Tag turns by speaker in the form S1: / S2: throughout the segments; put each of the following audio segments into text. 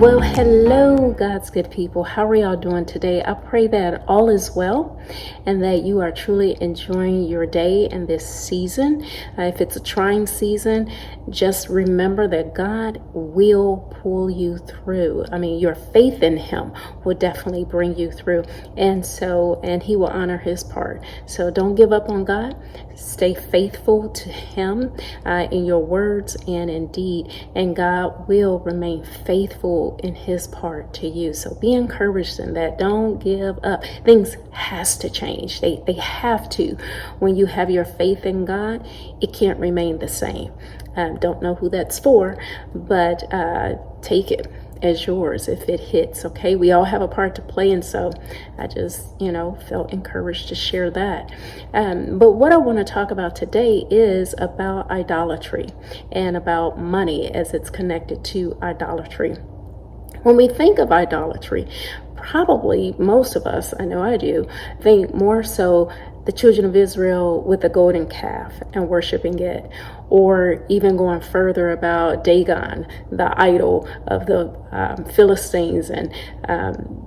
S1: Well, hello, God's good people. How are y'all doing today? I pray that all is well and that you are truly enjoying your day and this season. If it's a trying season, just remember that God will pull you through. I mean, your faith in Him will definitely bring you through. And He will honor His part. So don't give up on God. Stay faithful to Him in your words and in deed, and God will remain faithful in His part to you. So be encouraged in that. Don't give up. Things has to change. They have to. When you have your faith in God, it can't remain the same. Don't know who that's for, but take it as yours if it hits. Okay, we all have a part to play, and so I just felt encouraged to share that. But what I want to talk about today is about idolatry and about money as it's connected to idolatry. When we think of idolatry, probably most of us, I know I do, think more so the children of Israel with the golden calf and worshiping it, or even going further about Dagon, the idol of the Philistines, and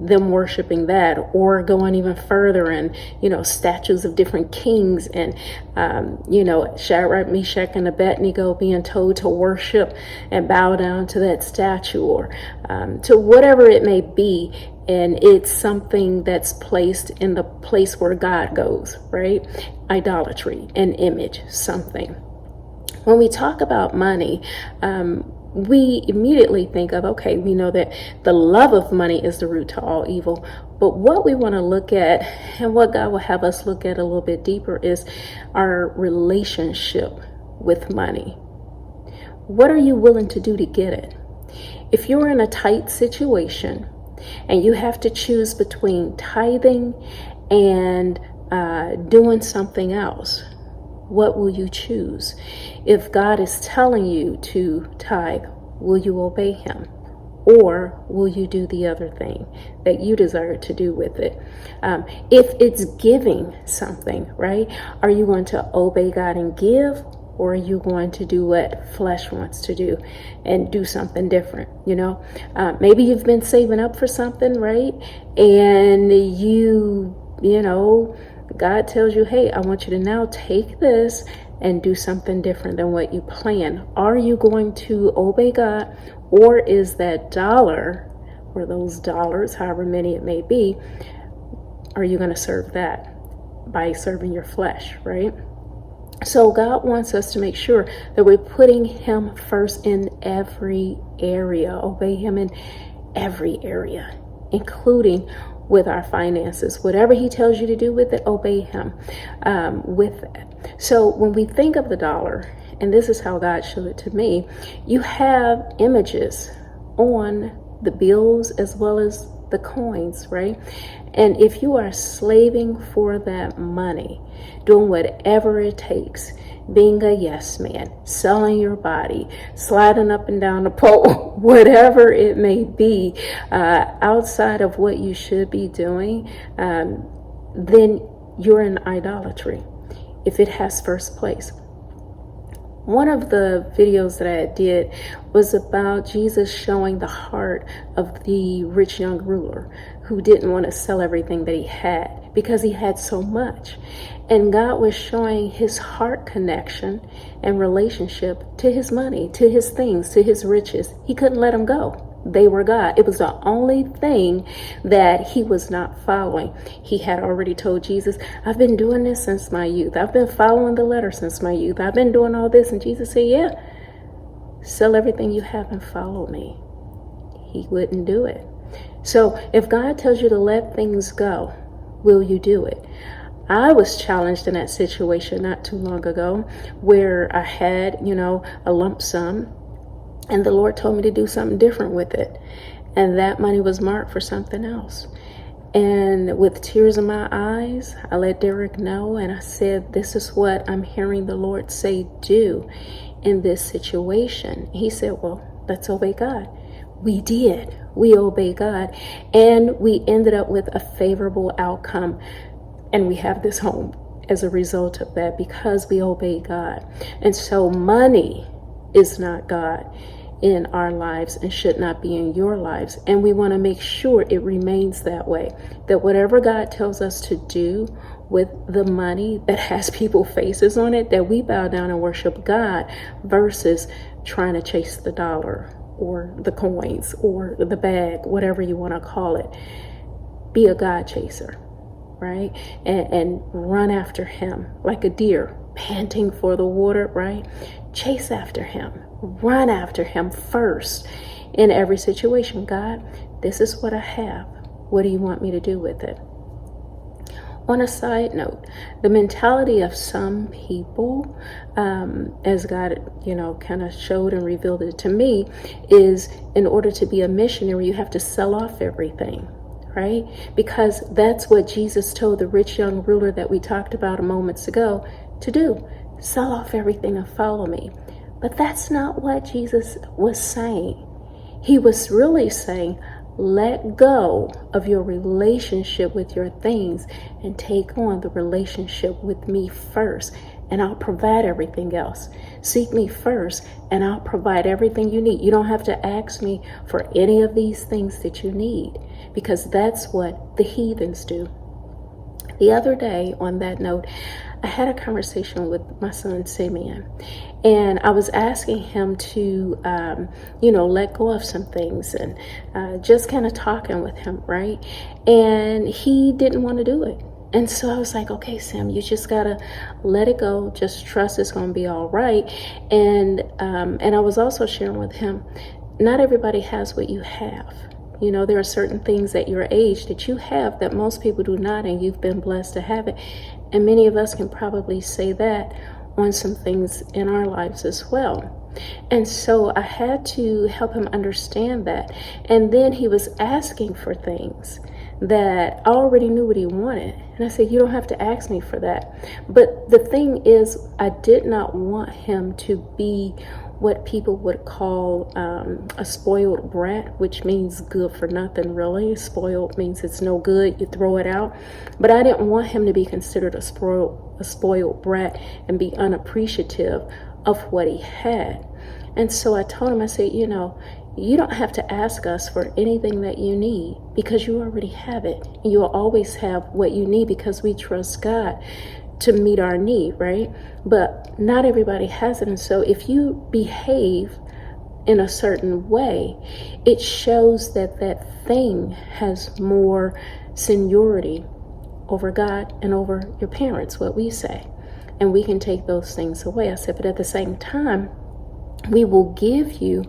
S1: them worshiping that, or going even further and statues of different kings, and Shadrach, Meshach, and Abednego being told to worship and bow down to that statue, or to whatever it may be. And it's something that's placed in the place where God goes, right? Idolatry, an image, something. When we talk about money, we immediately think of, okay, we know that the love of money is the root to all evil. But what we want to look at, and what God will have us look at a little bit deeper, is our relationship with money. What are you willing to do to get it? If you're in a tight situation and you have to choose between tithing and doing something else, what will you choose? If God is telling you to tithe, will you obey Him? Or will you do the other thing that you desire to do with it? If it's giving something, right? Are you going to obey God and give? Or are you going to do what flesh wants to do and do something different? Maybe you've been saving up for something, right? And God tells you, hey, I want you to now take this and do something different than what you planned. Are you going to obey God? Or is that dollar, or those dollars, however many it may be, are you going to serve that by serving your flesh, right? So God wants us to make sure that we're putting Him first in every area. Obey Him in every area, including with our finances. Whatever He tells you to do with it, obey Him with that. So when we think of the dollar, and this is how God showed it to me, you have images on the bills as well as the coins, right? And if you are slaving for that money, doing whatever it takes, being a yes man, selling your body, sliding up and down the pole, whatever it may be, outside of what you should be doing, then you're in idolatry if it has first place. One of the videos that I did was about Jesus showing the heart of the rich young ruler who didn't want to sell everything that he had because he had so much. And God was showing His heart connection and relationship to His money, to His things, to His riches. He couldn't let them go. They were God. It was the only thing that He was not following. He had already told Jesus, I've been doing this since my youth. I've been following the letter since my youth. I've been doing all this. And Jesus said, yeah, sell everything you have and follow me. He wouldn't do it. So if God tells you to let things go, will you do it? I was challenged in that situation not too long ago where I had, a lump sum. And the Lord told me to do something different with it. And that money was marked for something else. And with tears in my eyes, I let Derek know. And I said, this is what I'm hearing the Lord say do in this situation. He said, well, let's obey God. We did. We obeyed God. And we ended up with a favorable outcome. And we have this home as a result of that because we obeyed God. And so money is not God. in our lives and should not be in your lives. And we want to make sure it remains that way, that whatever God tells us to do with the money that has people's faces on it, that we bow down and worship God versus trying to chase the dollar or the coins or the bag, whatever you want to call it. Be a God chaser, right? And run after him like a deer panting for the water, right? Chase after him. Run after him first in every situation. God, this is what I have. What do you want me to do with it? On a side note, the mentality of some people, as God, kind of showed and revealed it to me, is in order to be a missionary, you have to sell off everything, right? Because that's what Jesus told the rich young ruler that we talked about a moments ago to do. Sell off everything and follow me. But that's not what Jesus was saying. He was really saying, let go of your relationship with your things and take on the relationship with me first, and I'll provide everything else. Seek me first, and I'll provide everything you need. You don't have to ask me for any of these things that you need, because that's what the heathens do. The other day, on that note, I had a conversation with my son Simeon, and I was asking him to, let go of some things, and just kind of talking with him, right? And he didn't want to do it. And so I was like, okay, Sam, you just gotta let it go. Just trust it's gonna be all right. And I was also sharing with him, not everybody has what you have. There are certain things at your age that you have that most people do not, and you've been blessed to have it. And many of us can probably say that on some things in our lives as well. And so I had to help him understand that. And then he was asking for things that I already knew what he wanted. And I said, you don't have to ask me for that. But the thing is, I did not want him to be what people would call a spoiled brat, which means good for nothing, really. Spoiled means it's no good, you throw it out. But I didn't want him to be considered a spoiled brat and be unappreciative of what he had. And so I told him, I said, you don't have to ask us for anything that you need, because you already have it. And you'll always have what you need, because we trust God to meet our need, right? But not everybody has it. And so if you behave in a certain way, it shows that that thing has more seniority over God and over your parents, what we say. And we can take those things away. I said, but at the same time, we will give you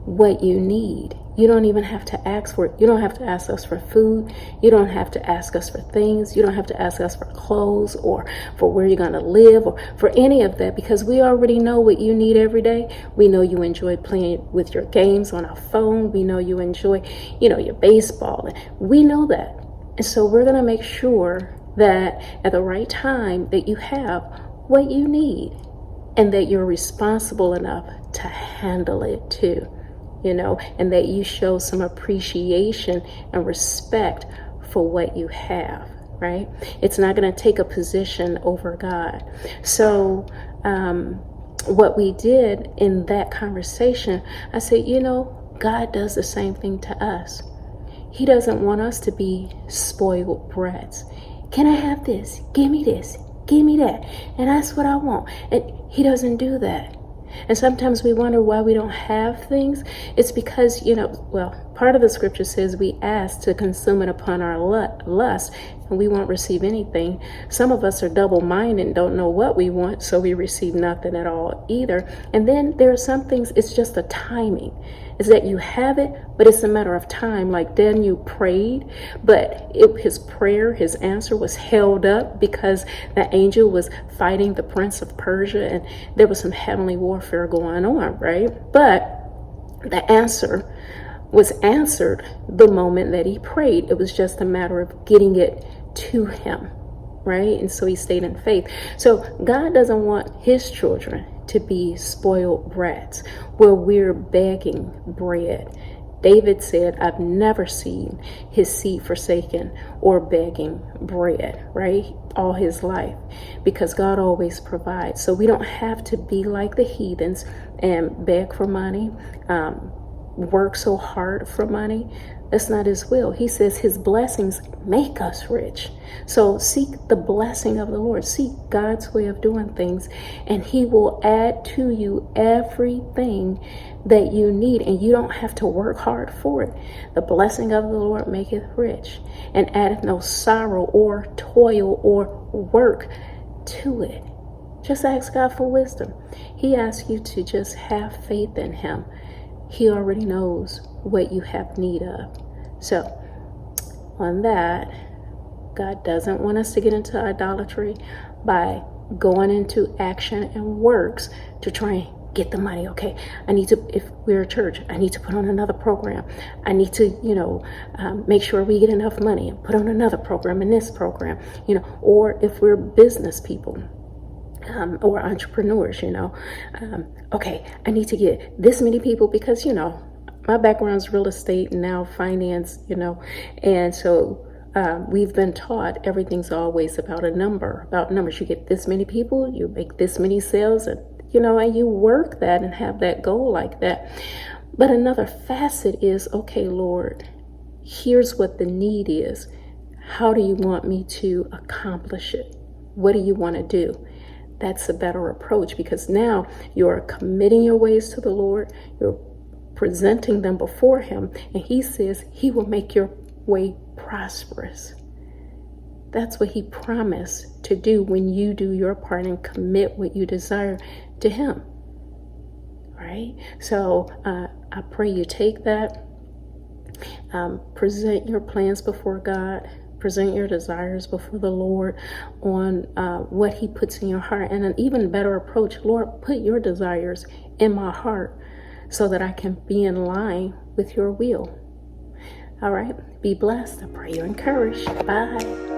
S1: what you need. You don't even have to ask for it. You don't have to ask us for food. You don't have to ask us for things. You don't have to ask us for clothes or for where you're going to live or for any of that, because we already know what you need every day. We know you enjoy playing with your games on our phone. We know you enjoy, your baseball. We know that. And so we're going to make sure that at the right time that you have what you need, and that you're responsible enough to handle it too. And that you show some appreciation and respect for what you have, right? It's not going to take a position over God. So what we did in that conversation, I said, God does the same thing to us. He doesn't want us to be spoiled brats. Can I have this? Give me this. Give me that. And that's what I want. And he doesn't do that. And sometimes we wonder why we don't have things. It's because, part of the scripture says we ask to consume it upon our lust, and we won't receive anything. Some of us are double-minded and don't know what we want, so we receive nothing at all either. And then there are some things, it's just a timing. It's that you have it, but it's a matter of time. Like Daniel prayed, but his prayer, his answer was held up because the angel was fighting the prince of Persia, and there was some heavenly warfare going on, right? But the answer was answered the moment that he prayed. It was just a matter of getting it to him, right? And so he stayed in faith. So God doesn't want his children to be spoiled brats where we're begging bread David said, I've never seen his seed forsaken or begging bread, right? All his life, because God always provides. So we don't have to be like the heathens and beg for money, work so hard for money. That's not his will. He says his blessings make us rich. So seek the blessing of the Lord. Seek God's way of doing things, and he will add to you everything that you need, and you don't have to work hard for it. The blessing of the Lord maketh rich, and addeth no sorrow or toil or work to it. Just ask God for wisdom. He asks you to just have faith in him. He already knows what you have need of. So, on that, God doesn't want us to get into idolatry by going into action and works to try and get the money. Okay, I need to, if we're a church, I need to put on another program. I need to, make sure we get enough money and put on another program and this program, or if we're business people. Or entrepreneurs, okay, I need to get this many people because, my background is real estate and now finance, and so we've been taught everything's always about a number, about numbers. You get this many people, you make this many sales, and, and you work that and have that goal like that. But another facet is, okay, Lord, here's what the need is. How do you want me to accomplish it? What do you want to do? That's a better approach, because now you're committing your ways to the Lord. You're presenting them before him, and he says he will make your way prosperous. That's what he promised to do when you do your part and commit what you desire to him. Right? So I pray you take that, present your plans before God. Present your desires before the Lord on what he puts in your heart. And an even better approach, Lord, put your desires in my heart so that I can be in line with your will. All right. Be blessed. I pray you're encouraged. Bye.